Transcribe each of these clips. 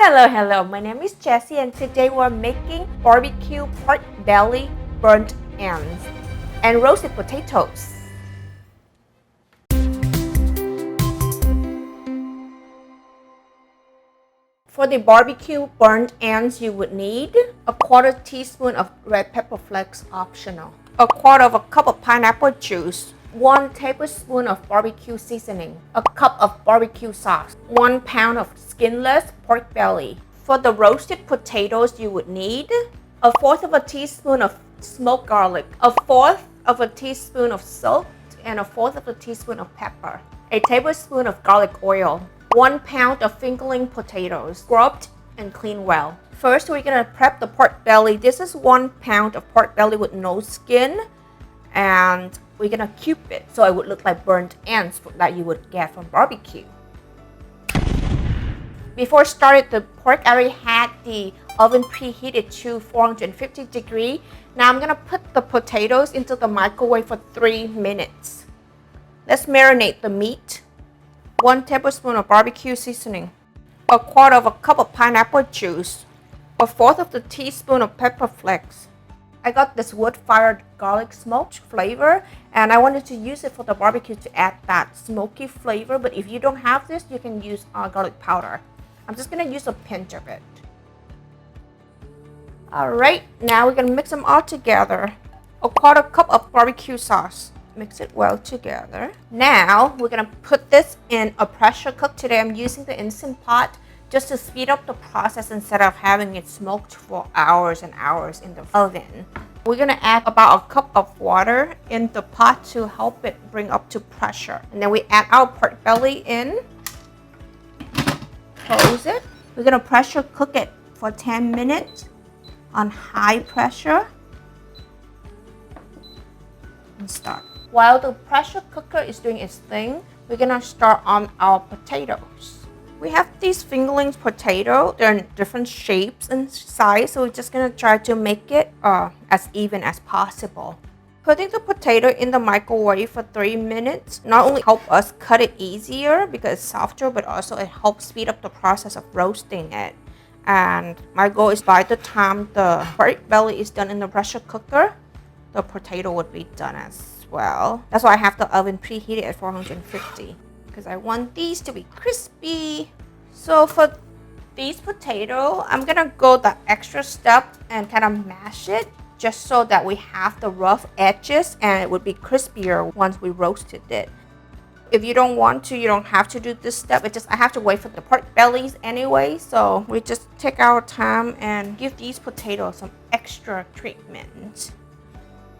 Hello. My name is Jessie and today we're making barbecue pork belly, burnt ends, and roasted potatoes. For the barbecue burnt ends, you would need a 1/4 teaspoon of red pepper flakes, optional, a 1/4 of a cup of pineapple juice, 1 tablespoon of barbecue seasoning, a cup of barbecue sauce, 1 pound of skinless pork belly. For the roasted potatoes, you would need a 1/4 of a teaspoon of smoked garlic, a 1/4 of a teaspoon of salt, and a 1/4 of a teaspoon of pepper, a tablespoon of garlic oil, 1 pound of fingerling potatoes, scrubbed and cleaned well. First, we're gonna prep the pork belly. This is 1 pound of pork belly with no skin, and we're gonna cube it so it would look like burnt ends that you would get from barbecue. Before I started the pork, I already had the oven preheated to 450 degrees. Now I'm gonna put the potatoes into the microwave for 3 minutes. Let's marinate the meat. 1 tablespoon of barbecue seasoning, a 1/4 of a cup of pineapple juice, a 1/4 of the teaspoon of pepper flakes. I got this wood-fired garlic smoked flavor, and I wanted to use it for the barbecue to add that smoky flavor, but if you don't have this, you can use garlic powder. I'm just gonna use a pinch of it. Alright, now we're gonna mix them all together. A 1/4 cup of barbecue sauce. Mix it well together. Now we're gonna put this in a pressure cook. Today I'm using the Instant Pot just to speed up the process instead of having it smoked for hours and hours in the oven. We're gonna add about a cup of water in the pot to help it bring up to pressure. And then we add our pork belly in. Close it. We're gonna pressure cook it for 10 minutes on high pressure. And start. While the pressure cooker is doing its thing, we're gonna start on our potatoes. We have these fingerling potato. They're in different shapes and size, so we're just gonna try to make it as even as possible. Putting the potato in the microwave for 3 minutes not only help us cut it easier because it's softer, but also it helps speed up the process of roasting it. And my goal is by the time the pork belly is done in the pressure cooker, the potato would be done as well. That's why I have the oven preheated at 450 because I want these to be crispy. So for these potato, I'm gonna go the extra step and kind of mash it just so that we have the rough edges and it would be crispier once we roasted it. If you don't want to, you don't have to do this step. It's just I have to wait for the pork bellies anyway, so we just take our time and give these potatoes some extra treatment.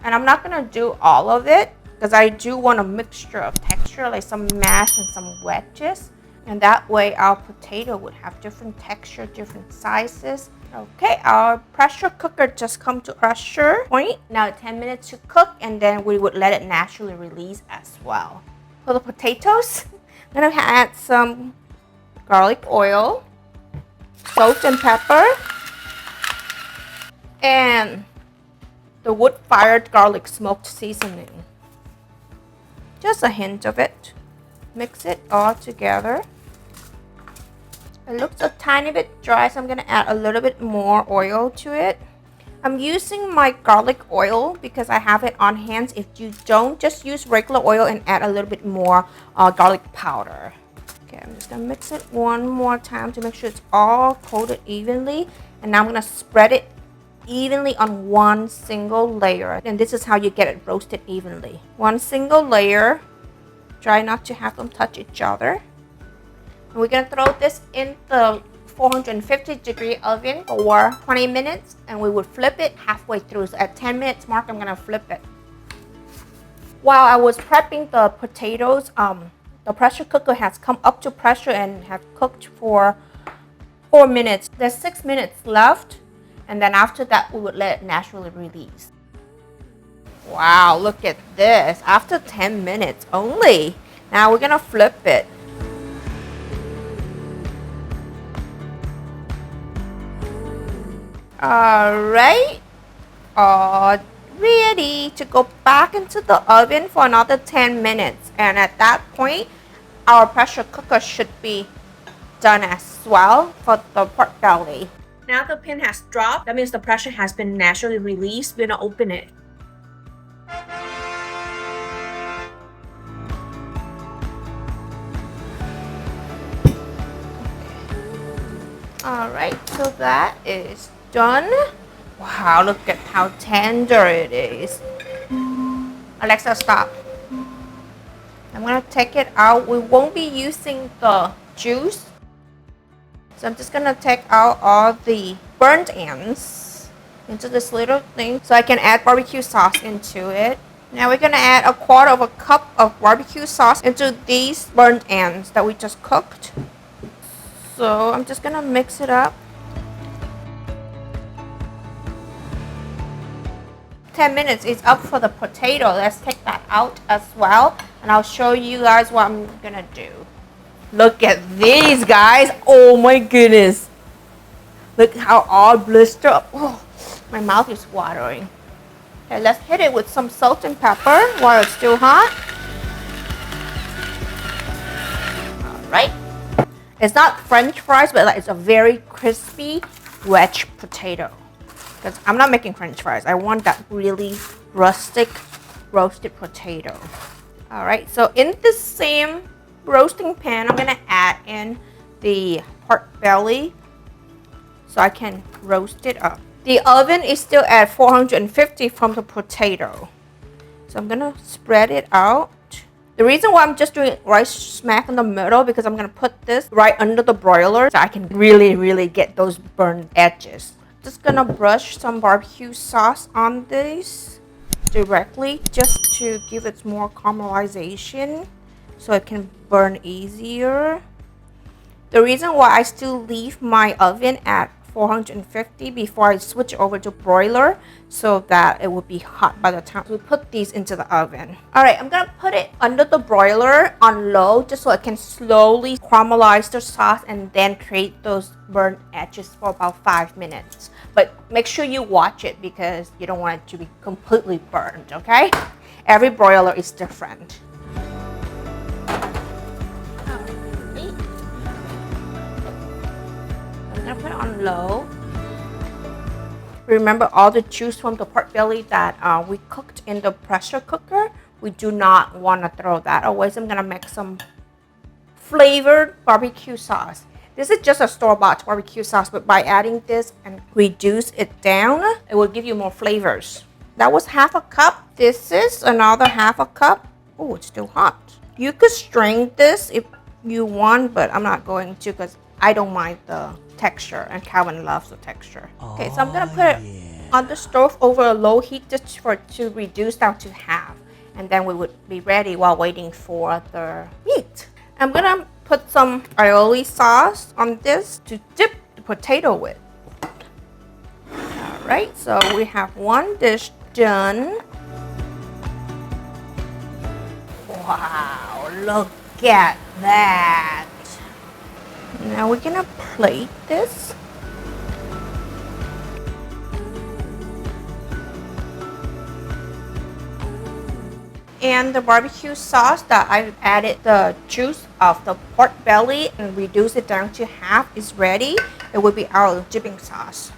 And I'm not gonna do all of it because I do want a mixture of texture, like some mash and some wedges. And that way our potato would have different texture, different sizes. Okay, our pressure cooker just come to pressure point. Now 10 minutes to cook, and then we would let it naturally release as well. For the potatoes, I'm gonna add some garlic oil, salt and pepper, and the wood-fired garlic smoked seasoning. Just a hint of it. Mix it all together. It looks a tiny bit dry, so I'm gonna add a little bit more oil to it. I'm using my garlic oil because I have it on hand. If you don't, just use regular oil and add a little bit more garlic powder. Okay, I'm just gonna mix it one more time to make sure it's all coated evenly. And now I'm gonna spread it evenly on one single layer, and this is how you get it roasted evenly. One single layer. Try not to have them touch each other. And we're gonna throw this in the 450 degree oven for 20 minutes, and we would flip it halfway through. So at 10 minutes mark, I'm gonna flip it. While I was prepping the potatoes, the pressure cooker has come up to pressure and have cooked for 4 minutes. There's 6 minutes left. And then after that, we would let it naturally release. Wow, look at this. After 10 minutes only. Now we're gonna flip it. Alright. All ready to go back into the oven for another 10 minutes. And at that point, our pressure cooker should be done as well for the pork belly. Now the pin has dropped. That means the pressure has been naturally released. We're gonna open it. Alright, so that is done. Wow, look at how tender it is. Alexa, stop. I'm gonna take it out. We won't be using the juice. So I'm just gonna take out all the burnt ends into this little thing so I can add barbecue sauce into it. Now we're gonna add 1/4 cup of barbecue sauce into these burnt ends that we just cooked. So I'm just gonna mix it up. 10 minutes is up for the potato. Let's take that out as well, and I'll show you guys what I'm gonna do. Look at these, guys. Oh my goodness. Look how all blistered up. Oh, my mouth is watering. Okay, let's hit it with some salt and pepper while it's still hot. Alright. It's not French fries, but it's a very crispy wedge potato. Because I'm not making French fries. I want that really rustic roasted potato. Alright, so in the same roasting pan, I'm gonna add in the pork belly so I can roast it up. The oven is still at 450 from the potato. So I'm gonna spread it out. The reason why I'm just doing it right smack in the middle because I'm gonna put this right under the broiler so I can really get those burned edges. Just gonna brush some barbecue sauce on this directly just to give it more caramelization so it can burn easier. The reason why I still leave my oven at 450 before I switch over to broiler so that it will be hot by the time we put these into the oven. Alright, I'm gonna put it under the broiler on low just so it can slowly caramelize the sauce and then create those burnt edges for about 5 minutes. But make sure you watch it because you don't want it to be completely burned, okay? Every broiler is different. I'm gonna put it on low. Remember all the juice from the pork belly that we cooked in the pressure cooker? We do not want to throw that away, so I'm gonna make some flavored barbecue sauce. This is just a store-bought barbecue sauce, but by adding this and reduce it down, it will give you more flavors. That was 1/2 cup. This is another 1/2 cup. Oh, it's still hot. You could strain this if you want, but I'm not going to because I don't mind the texture and Calvin loves the texture. Okay, so I'm gonna put it on the stove over a low heat just to reduce down to half, and then we would be ready while waiting for the meat. I'm gonna put some aioli sauce on this to dip the potato with. Alright, so we have one dish done. Wow, look at that. Now we're gonna plate this. And the barbecue sauce that I added the juice of the pork belly and reduce it down to half is ready. It will be our dipping sauce.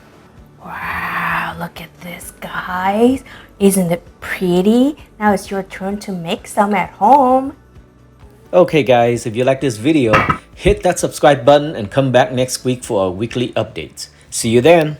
Wow, look at this, guys. Isn't it pretty? Now it's your turn to make some at home. Okay guys, if you like this video, hit that subscribe button and come back next week for our weekly updates. See you then!